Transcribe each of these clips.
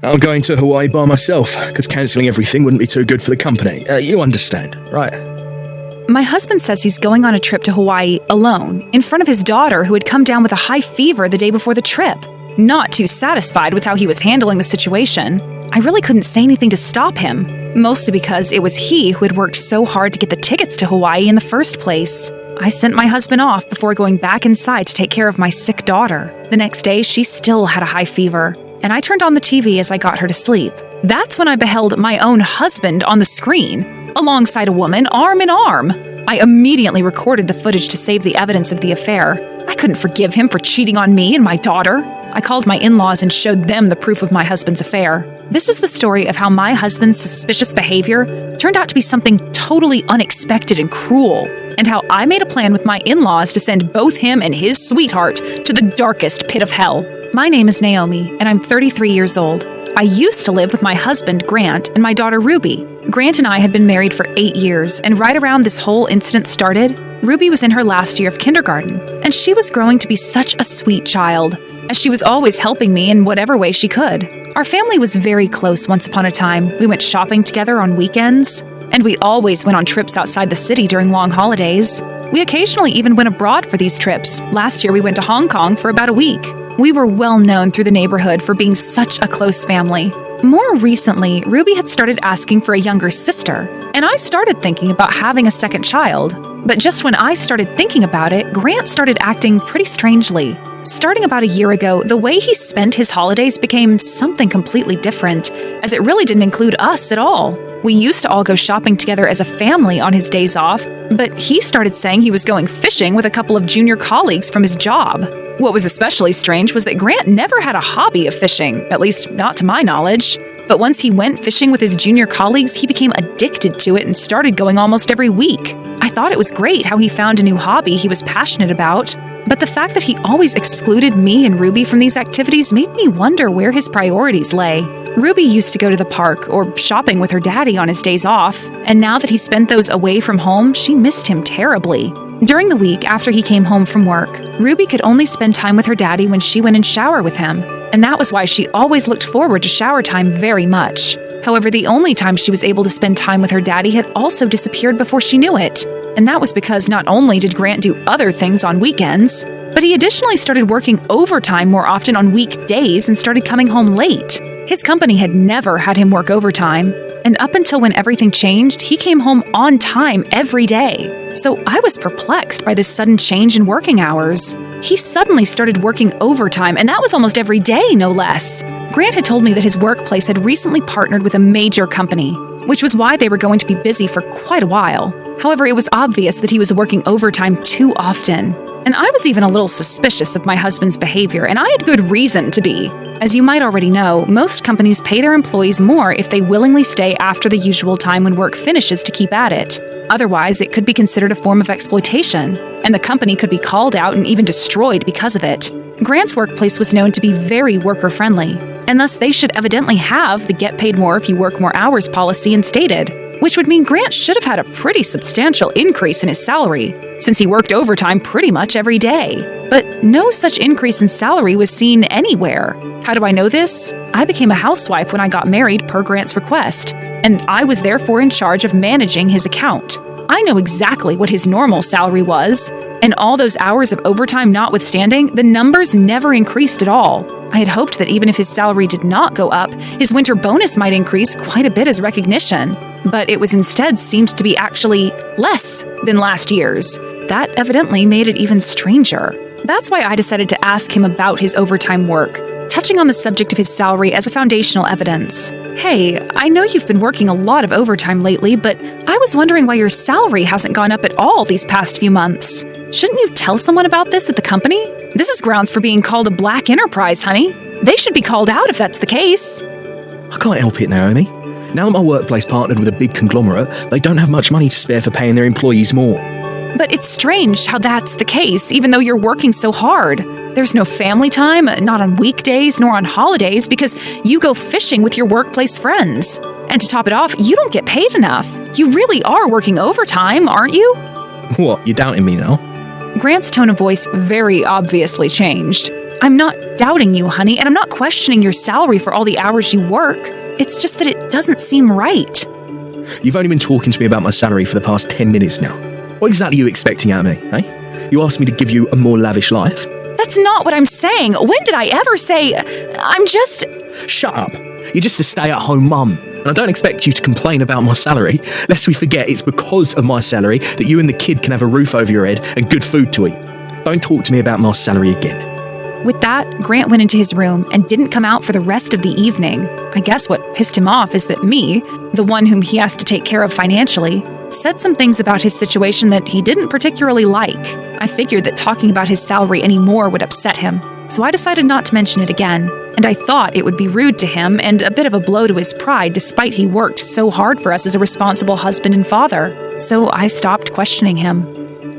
I'm going to Hawaii by myself, because cancelling everything wouldn't be too good for the company. You understand, right? My husband says he's going on a trip to Hawaii alone, in front of his daughter who had come down with a high fever the day before the trip. Not too satisfied with how he was handling the situation, I really couldn't say anything to stop him, mostly because it was he who had worked so hard to get the tickets to Hawaii in the first place. I sent my husband off before going back inside to take care of my sick daughter. The next day, she still had a high fever, and I turned on the TV as I got her to sleep. That's when I beheld my own husband on the screen, alongside a woman, arm in arm. I immediately recorded the footage to save the evidence of the affair. I couldn't forgive him for cheating on me and my daughter. I called my in-laws and showed them the proof of my husband's affair. This is the story of how my husband's suspicious behavior turned out to be something totally unexpected and cruel, and how I made a plan with my in-laws to send both him and his sweetheart to the darkest pit of hell. My name is Naomi, and I'm 33 years old. I used to live with my husband, Grant, and my daughter, Ruby. Grant and I had been married for 8 years, and right around this whole incident started, Ruby was in her last year of kindergarten, and she was growing to be such a sweet child, as she was always helping me in whatever way she could. Our family was very close once upon a time. We went shopping together on weekends, and we always went on trips outside the city during long holidays. We occasionally even went abroad for these trips. Last year we went to Hong Kong for about a week. We were well known through the neighborhood for being such a close family. More recently, Ruby had started asking for a younger sister, and I started thinking about having a second child. But just when I started thinking about it, Grant started acting pretty strangely. Starting about a year ago, the way he spent his holidays became something completely different, as it really didn't include us at all. We used to all go shopping together as a family on his days off, but he started saying he was going fishing with a couple of junior colleagues from his job. What was especially strange was that Grant never had a hobby of fishing, at least not to my knowledge. But once he went fishing with his junior colleagues, he became addicted to it and started going almost every week. I thought it was great how he found a new hobby he was passionate about, but the fact that he always excluded me and Ruby from these activities made me wonder where his priorities lay. Ruby used to go to the park or shopping with her daddy on his days off, and now that he spent those away from home, she missed him terribly. During the week after he came home from work, Ruby could only spend time with her daddy when she went and shower with him, and that was why she always looked forward to shower time very much. However, the only time she was able to spend time with her daddy had also disappeared before she knew it, and that was because not only did Grant do other things on weekends, but he additionally started working overtime more often on weekdays and started coming home late. His company had never had him work overtime, and up until when everything changed, he came home on time every day. So I was perplexed by this sudden change in working hours. He suddenly started working overtime, and that was almost every day, no less. Grant had told me that his workplace had recently partnered with a major company, which was why they were going to be busy for quite a while. However, it was obvious that he was working overtime too often. And I was even a little suspicious of my husband's behavior, and I had good reason to be. As you might already know, most companies pay their employees more if they willingly stay after the usual time when work finishes to keep at it. Otherwise, it could be considered a form of exploitation, and the company could be called out and even destroyed because of it. Grant's workplace was known to be very worker-friendly, and thus they should evidently have the get paid more if you work more hours policy instated, which would mean Grant should have had a pretty substantial increase in his salary, since he worked overtime pretty much every day. But no such increase in salary was seen anywhere. How do I know this? I became a housewife when I got married per Grant's request, and I was therefore in charge of managing his account. I know exactly what his normal salary was, and all those hours of overtime notwithstanding, the numbers never increased at all. I had hoped that even if his salary did not go up, his winter bonus might increase quite a bit as recognition, but it was instead seemed to be actually less than last year's. That evidently made it even stranger. That's why I decided to ask him about his overtime work, touching on the subject of his salary as a foundational evidence. Hey, I know you've been working a lot of overtime lately, but I was wondering why your salary hasn't gone up at all these past few months. Shouldn't you tell someone about this at the company? This is grounds for being called a black enterprise, honey. They should be called out if that's the case. I can't help it, Naomi. Now that my workplace partnered with a big conglomerate, they don't have much money to spare for paying their employees more. But it's strange how that's the case, even though you're working so hard. There's no family time, not on weekdays nor on holidays, because you go fishing with your workplace friends. And to top it off, you don't get paid enough. You really are working overtime, aren't you? What, you doubting me now? Grant's tone of voice very obviously changed. I'm not doubting you, honey, and I'm not questioning your salary for all the hours you work. It's just that it doesn't seem right. You've only been talking to me about my salary for the past 10 minutes now. What exactly are you expecting out of me, eh? You asked me to give you a more lavish life? That's not what I'm saying. When did I ever say... I'm just... Shut up. You're just a stay-at-home mum. And I don't expect you to complain about my salary, lest we forget it's because of my salary that you and the kid can have a roof over your head and good food to eat. Don't talk to me about my salary again. With that, Grant went into his room and didn't come out for the rest of the evening. I guess what pissed him off is that me, the one whom he has to take care of financially, said some things about his situation that he didn't particularly like. I figured that talking about his salary anymore would upset him, so I decided not to mention it again. And I thought it would be rude to him and a bit of a blow to his pride despite he worked so hard for us as a responsible husband and father. So I stopped questioning him.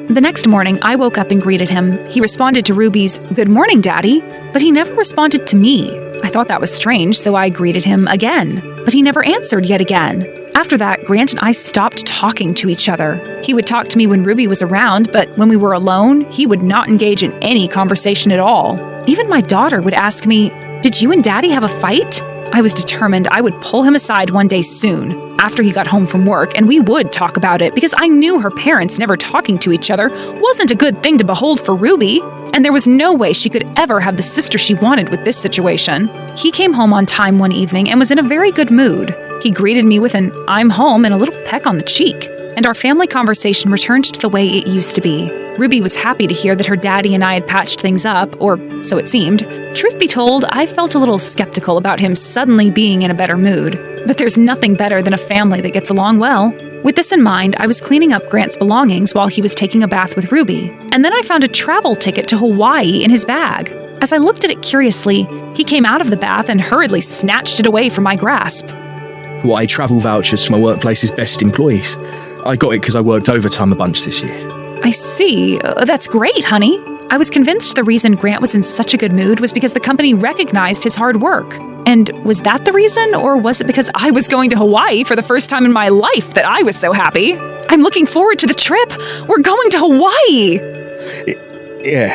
The next morning, I woke up and greeted him. He responded to Ruby's, "Good morning, Daddy," but he never responded to me. I thought that was strange, so I greeted him again, but he never answered yet again. After that, Grant and I stopped talking to each other. He would talk to me when Ruby was around, but when we were alone, he would not engage in any conversation at all. Even my daughter would ask me, "Did you and Daddy have a fight?" I was determined I would pull him aside one day soon, after he got home from work, and we would talk about it because I knew her parents never talking to each other wasn't a good thing to behold for Ruby, and there was no way she could ever have the sister she wanted with this situation. He came home on time one evening and was in a very good mood. He greeted me with an "I'm home" and a little peck on the cheek, and our family conversation returned to the way it used to be. Ruby was happy to hear that her daddy and I had patched things up, or so it seemed. Truth be told, I felt a little skeptical about him suddenly being in a better mood. But there's nothing better than a family that gets along well. With this in mind, I was cleaning up Grant's belongings while he was taking a bath with Ruby, and then I found a travel ticket to Hawaii in his bag. As I looked at it curiously, he came out of the bath and hurriedly snatched it away from my grasp. Hawaii travel vouchers for my workplace's best employees. I got it because I worked overtime a bunch this year. I see. That's great, honey. I was convinced the reason Grant was in such a good mood was because the company recognized his hard work. And was that the reason, or was it because I was going to Hawaii for the first time in my life that I was so happy? I'm looking forward to the trip. We're going to Hawaii. Yeah.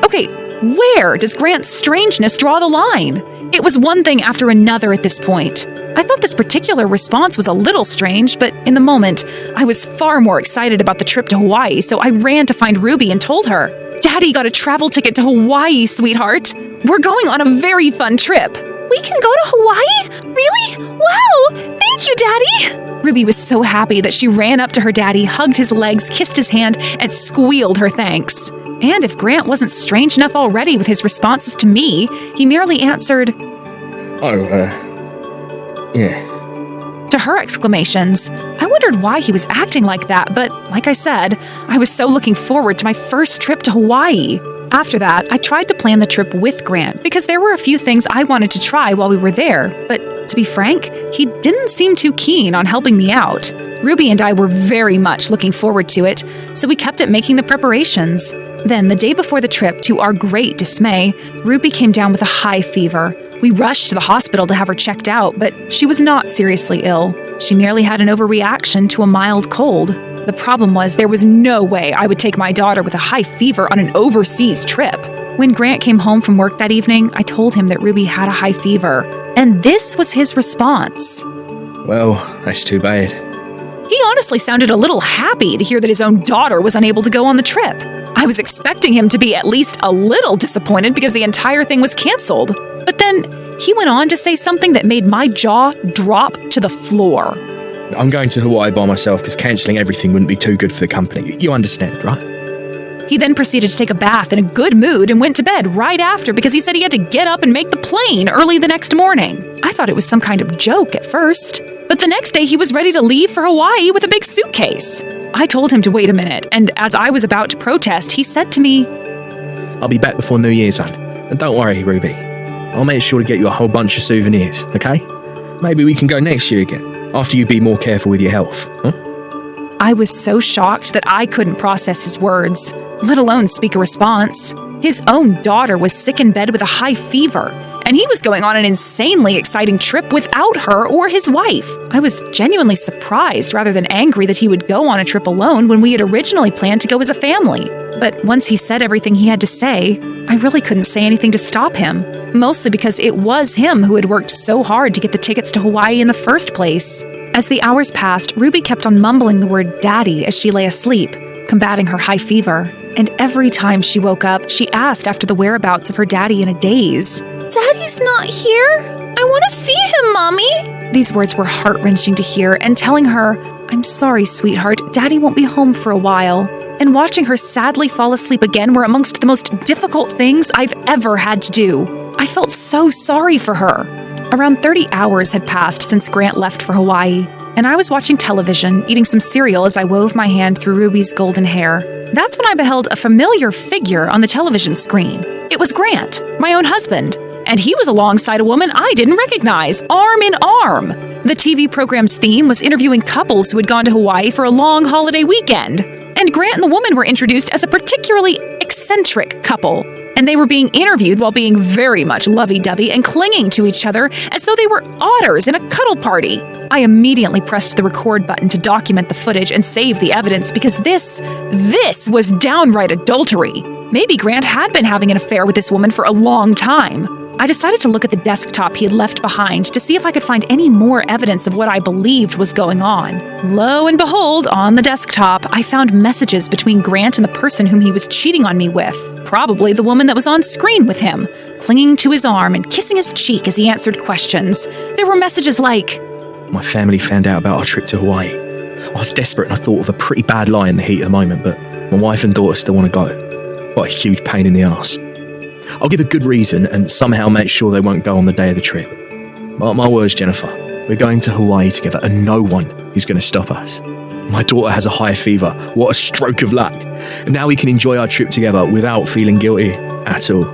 Okay, where does Grant's strangeness draw the line? It was one thing after another at this point. I thought this particular response was a little strange, but in the moment, I was far more excited about the trip to Hawaii, so I ran to find Ruby and told her, "Daddy got a travel ticket to Hawaii, sweetheart. We're going on a very fun trip." "We can go to Hawaii? Really? Wow! Thank you, Daddy!" Ruby was so happy that she ran up to her daddy, hugged his legs, kissed his hand, and squealed her thanks. And if Grant wasn't strange enough already with his responses to me, he merely answered, Yeah. to her exclamations. I wondered why he was acting like that, but like I said, I was so looking forward to my first trip to Hawaii. After that, I tried to plan the trip with Grant because there were a few things I wanted to try while we were there, but to be frank, he didn't seem too keen on helping me out. Ruby and I were very much looking forward to it, so we kept at making the preparations. Then, the day before the trip, to our great dismay, Ruby came down with a high fever. We rushed to the hospital to have her checked out, but she was not seriously ill. She merely had an overreaction to a mild cold. The problem was there was no way I would take my daughter with a high fever on an overseas trip. When Grant came home from work that evening, I told him that Ruby had a high fever, and this was his response. Well, that's too bad. He honestly sounded a little happy to hear that his own daughter was unable to go on the trip. I was expecting him to be at least a little disappointed because the entire thing was canceled. But then he went on to say something that made my jaw drop to the floor. I'm going to Hawaii by myself because cancelling everything wouldn't be too good for the company. You understand, right? He then proceeded to take a bath in a good mood and went to bed right after because he said he had to get up and make the plane early the next morning. I thought it was some kind of joke at first, but the next day he was ready to leave for Hawaii with a big suitcase. I told him to wait a minute, and as I was about to protest, he said to me, I'll be back before New Year's, hon. And don't worry, Ruby. I'll make sure to get you a whole bunch of souvenirs, okay? Maybe we can go next year again, after you be more careful with your health, huh? I was so shocked that I couldn't process his words, let alone speak a response. His own daughter was sick in bed with a high fever, and he was going on an insanely exciting trip without her or his wife. I was genuinely surprised rather than angry that he would go on a trip alone when we had originally planned to go as a family. But once he said everything he had to say, I really couldn't say anything to stop him, mostly because it was him who had worked so hard to get the tickets to Hawaii in the first place. As the hours passed, Ruby kept on mumbling the word daddy as she lay asleep, combating her high fever. And every time she woke up, she asked after the whereabouts of her daddy in a daze. Daddy's not here. I want to see him, Mommy. These words were heart-wrenching to hear, and telling her, I'm sorry, sweetheart, Daddy won't be home for a while. And watching her sadly fall asleep again were amongst the most difficult things I've ever had to do. I felt so sorry for her. Around 30 hours had passed since Grant left for Hawaii, and I was watching television, eating some cereal as I wove my hand through Ruby's golden hair. That's when I beheld a familiar figure on the television screen. It was Grant, my own husband, and he was alongside a woman I didn't recognize, arm in arm. The TV program's theme was interviewing couples who had gone to Hawaii for a long holiday weekend, and Grant and the woman were introduced as a particularly eccentric couple, and they were being interviewed while being very much lovey-dovey and clinging to each other as though they were otters in a cuddle party. I immediately pressed the record button to document the footage and save the evidence because this was downright adultery. Maybe Grant had been having an affair with this woman for a long time. I decided to look at the desktop he had left behind to see if I could find any more evidence of what I believed was going on. Lo and behold, on the desktop, I found messages between Grant and the person whom he was cheating on me with, probably the woman that was on screen with him, clinging to his arm and kissing his cheek as he answered questions. There were messages like, My family found out about our trip to Hawaii. I was desperate and I thought of a pretty bad lie in the heat of the moment, but my wife and daughter still want to go. What a huge pain in the arse. I'll give a good reason and somehow make sure they won't go on the day of the trip. Mark my words, Jennifer. We're going to Hawaii together and no one is going to stop us. My daughter has a high fever. What a stroke of luck. And now we can enjoy our trip together without feeling guilty at all.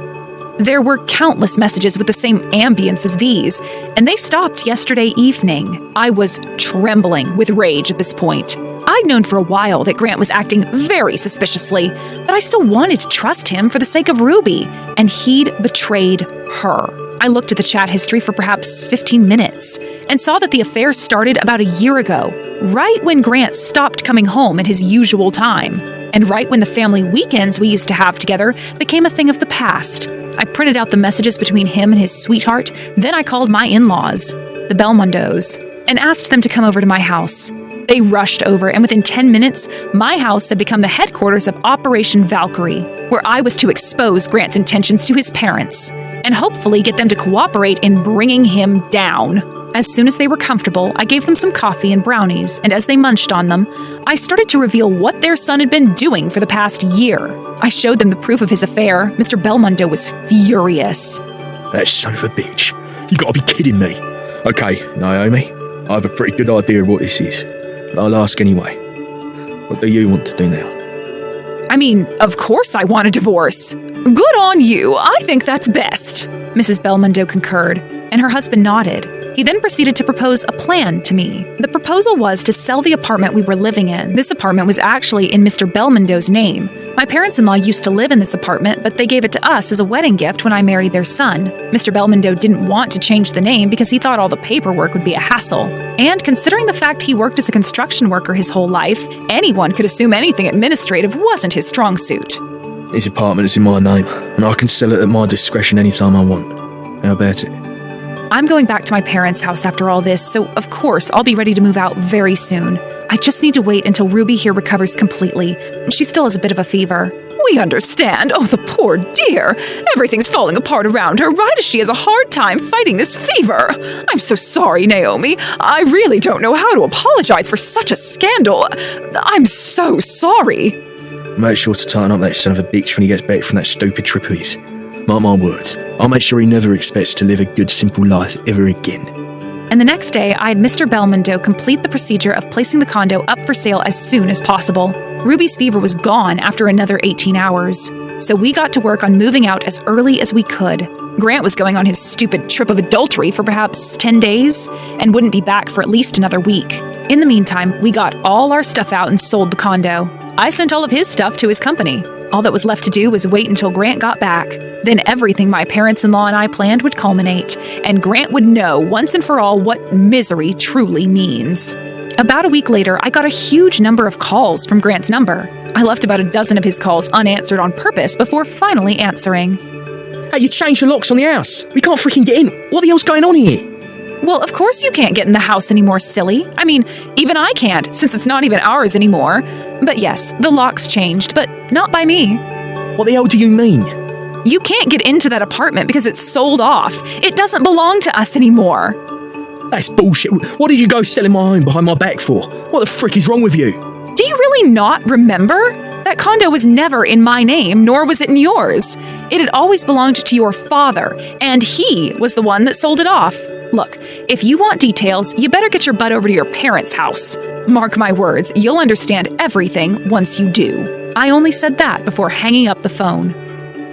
There were countless messages with the same ambience as these, and they stopped yesterday evening. I was trembling with rage at this point. I'd known for a while that Grant was acting very suspiciously, but I still wanted to trust him for the sake of Ruby, and he'd betrayed her. I looked at the chat history for perhaps 15 minutes and saw that the affair started about a year ago, right when Grant stopped coming home at his usual time, and right when the family weekends we used to have together became a thing of the past. I printed out the messages between him and his sweetheart, then I called my in-laws, the Belmondos, and asked them to come over to my house. They rushed over, and within 10 minutes, my house had become the headquarters of Operation Valkyrie, where I was to expose Grant's intentions to his parents, and hopefully get them to cooperate in bringing him down. As soon as they were comfortable, I gave them some coffee and brownies, and as they munched on them, I started to reveal what their son had been doing for the past year. I showed them the proof of his affair. Mr. Belmondo was furious. That son of a bitch. You gotta be kidding me. Okay, Naomi, I have a pretty good idea of what this is. But I'll ask anyway. What do you want to do now? I mean, of course I want a divorce. Good on you. I think that's best. Mrs. Belmondo concurred, and her husband nodded. He then proceeded to propose a plan to me. The proposal was to sell the apartment we were living in. This apartment was actually in Mr. Belmondo's name. My parents-in-law used to live in this apartment, but they gave it to us as a wedding gift when I married their son. Mr. Belmondo didn't want to change the name because he thought all the paperwork would be a hassle. And considering the fact he worked as a construction worker his whole life, anyone could assume anything administrative wasn't his strong suit. This apartment is in my name, and I can sell it at my discretion anytime I want. How about it? I'm going back to my parents' house after all this, so of course I'll be ready to move out very soon. I just need to wait until Ruby here recovers completely. She still has a bit of a fever. We understand. Oh, the poor dear. Everything's falling apart around her right as she has a hard time fighting this fever. I'm so sorry, Naomi. I really don't know how to apologize for such a scandal. I'm so sorry. Make sure to tighten up that son of a bitch when he gets back from that stupid trip of his. Mark my words, I'll make sure he never expects to live a good, simple life ever again. And the next day, I had Mr. Belmondo complete the procedure of placing the condo up for sale as soon as possible. Ruby's fever was gone after another 18 hours, so we got to work on moving out as early as we could. Grant was going on his stupid trip of adultery for perhaps 10 days and wouldn't be back for at least another week. In the meantime, we got all our stuff out and sold the condo. I sent all of his stuff to his company. All that was left to do was wait until Grant got back. Then everything my parents-in-law and I planned would culminate, and Grant would know once and for all what misery truly means. About a week later, I got a huge number of calls from Grant's number. I left about a dozen of his calls unanswered on purpose before finally answering. Hey, you changed the locks on the house. We can't freaking get in. What the hell's going on here? Well, of course you can't get in the house anymore, silly. I mean, even I can't, since it's not even ours anymore. But yes, the locks changed, but not by me. What the hell do you mean? You can't get into that apartment because it's sold off. It doesn't belong to us anymore. That's bullshit. What did you go selling my home behind my back for? What the frick is wrong with you? Do you really not remember? That condo was never in my name, nor was it in yours. It had always belonged to your father, and he was the one that sold it off. Look, if you want details, you better get your butt over to your parents' house. Mark my words, you'll understand everything once you do. I only said that before hanging up the phone.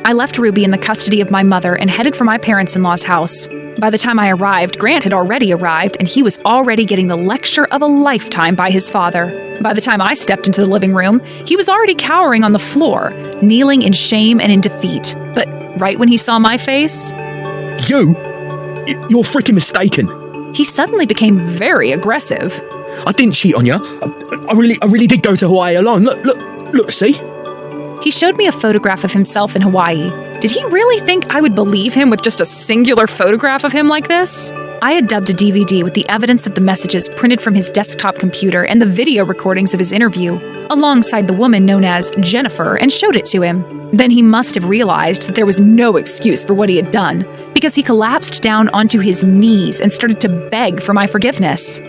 I left Ruby in the custody of my mother and headed for my parents-in-law's house. By the time I arrived, Grant had already arrived, and he was already getting the lecture of a lifetime by his father. By the time I stepped into the living room, he was already cowering on the floor, kneeling in shame and in defeat. But right when he saw my face... You're freaking mistaken. He suddenly became very aggressive. I didn't cheat on you. I really did go to Hawaii alone. Look, see? He showed me a photograph of himself in Hawaii. Did he really think I would believe him with just a singular photograph of him like this? I had dubbed a DVD with the evidence of the messages printed from his desktop computer and the video recordings of his interview, alongside the woman known as Jennifer, and showed it to him. Then he must have realized that there was no excuse for what he had done, because he collapsed down onto his knees and started to beg for my forgiveness.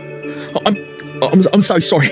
I'm so sorry.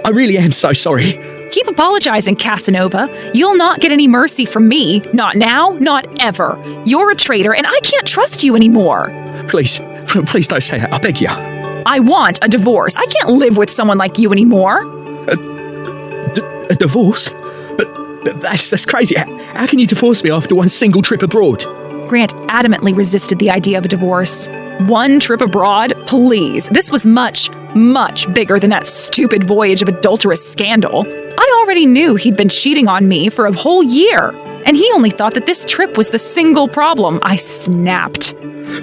I really am so sorry. Keep apologizing, Casanova. You'll not get any mercy from me. Not now, not ever. You're a traitor, and I can't trust you anymore. Please don't say that. I beg you. I want a divorce. I can't live with someone like you anymore. A divorce? But that's crazy. How can you divorce me after one single trip abroad? Grant adamantly resisted the idea of a divorce. One trip abroad? Please. This was much, much bigger than that stupid voyage of adulterous scandal. I already knew he'd been cheating on me for a whole year, and he only thought that this trip was the single problem. I snapped.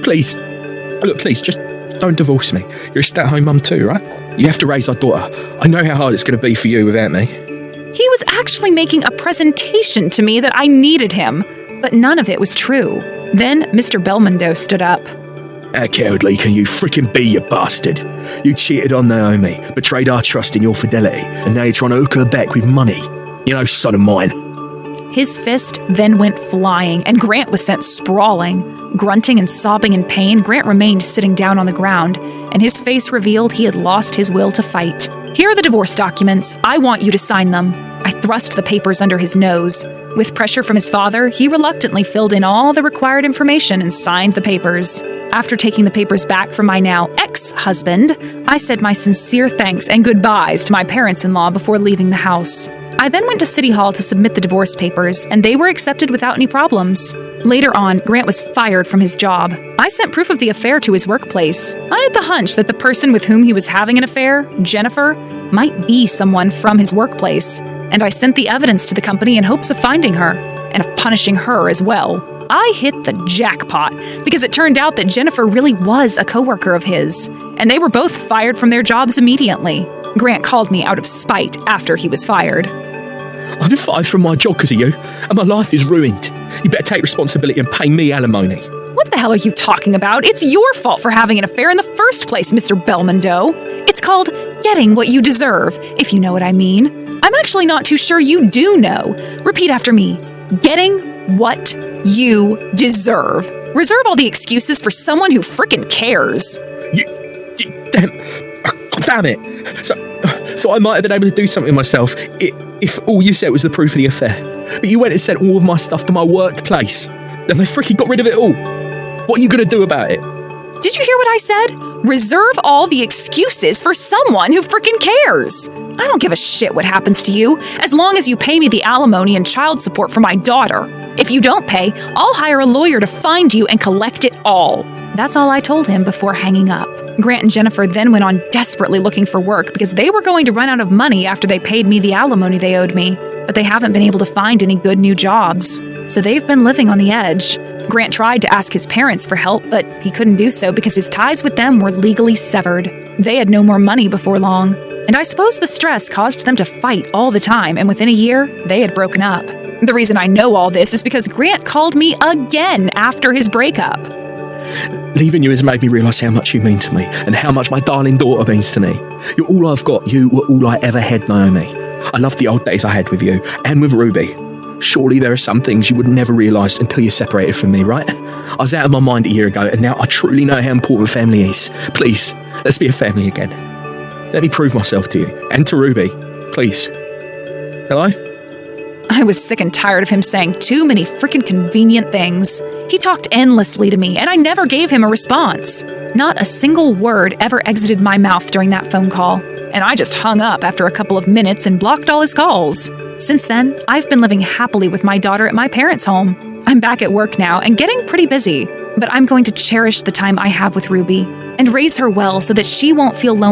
Please, just don't divorce me. You're a stay-at-home mum too, right? You have to raise our daughter. I know how hard it's going to be for you without me. He was actually making a presentation to me that I needed him, but none of it was true. Then Mr. Belmondo stood up. How cowardly can you frickin' be, you bastard? You cheated on Naomi, betrayed our trust in your fidelity, and now you're trying to hook her back with money. You know, son of mine. His fist then went flying, and Grant was sent sprawling. Grunting and sobbing in pain, Grant remained sitting down on the ground, and his face revealed he had lost his will to fight. Here are the divorce documents. I want you to sign them. I thrust the papers under his nose. With pressure from his father, he reluctantly filled in all the required information and signed the papers. After taking the papers back from my now ex-husband, I said my sincere thanks and goodbyes to my parents-in-law before leaving the house. I then went to City Hall to submit the divorce papers, and they were accepted without any problems. Later on, Grant was fired from his job. I sent proof of the affair to his workplace. I had the hunch that the person with whom he was having an affair, Jennifer, might be someone from his workplace, and I sent the evidence to the company in hopes of finding her, and of punishing her as well. I hit the jackpot, because it turned out that Jennifer really was a coworker of his, and they were both fired from their jobs immediately. Grant called me out of spite after he was fired. I've been fired from my job because of you, and my life is ruined. You better take responsibility and pay me alimony. What the hell are you talking about? It's your fault for having an affair in the first place, Mr. Belmondo. It's called getting what you deserve, if you know what I mean. I'm actually not too sure you do know. Repeat after me. Getting what you deserve. Reserve all the excuses for someone who frickin' cares. Damn it. So I might have been able to do something myself if all you said was the proof of the affair. But you went and sent all of my stuff to my workplace. And they frickin' got rid of it all. What are you going to do about it? Did you hear what I said? Reserve all the excuses for someone who frickin' cares. I don't give a shit what happens to you, as long as you pay me the alimony and child support for my daughter. If you don't pay, I'll hire a lawyer to find you and collect it all. That's all I told him before hanging up. Grant and Jennifer then went on desperately looking for work because they were going to run out of money after they paid me the alimony they owed me. but they haven't been able to find any good new jobs. So they've been living on the edge. Grant tried to ask his parents for help, but he couldn't do so because his ties with them were legally severed. They had no more money before long, and I suppose the stress caused them to fight all the time, and within a year, they had broken up. The reason I know all this is because Grant called me again after his breakup. Leaving you has made me realise how much you mean to me and how much my darling daughter means to me. You're all I've got. You were all I ever had, Naomi. I love the old days I had with you and with Ruby. Surely there are some things you would never realise until you're separated from me, right? I was out of my mind a year ago, and now I truly know how important family is. Please, let's be a family again. Let me prove myself to you and to Ruby. Please. Hello? I was sick and tired of him saying too many freaking convenient things. He talked endlessly to me, and I never gave him a response. Not a single word ever exited my mouth during that phone call, and I just hung up after a couple of minutes and blocked all his calls. Since then, I've been living happily with my daughter at my parents' home. I'm back at work now and getting pretty busy, but I'm going to cherish the time I have with Ruby and raise her well so that she won't feel lonely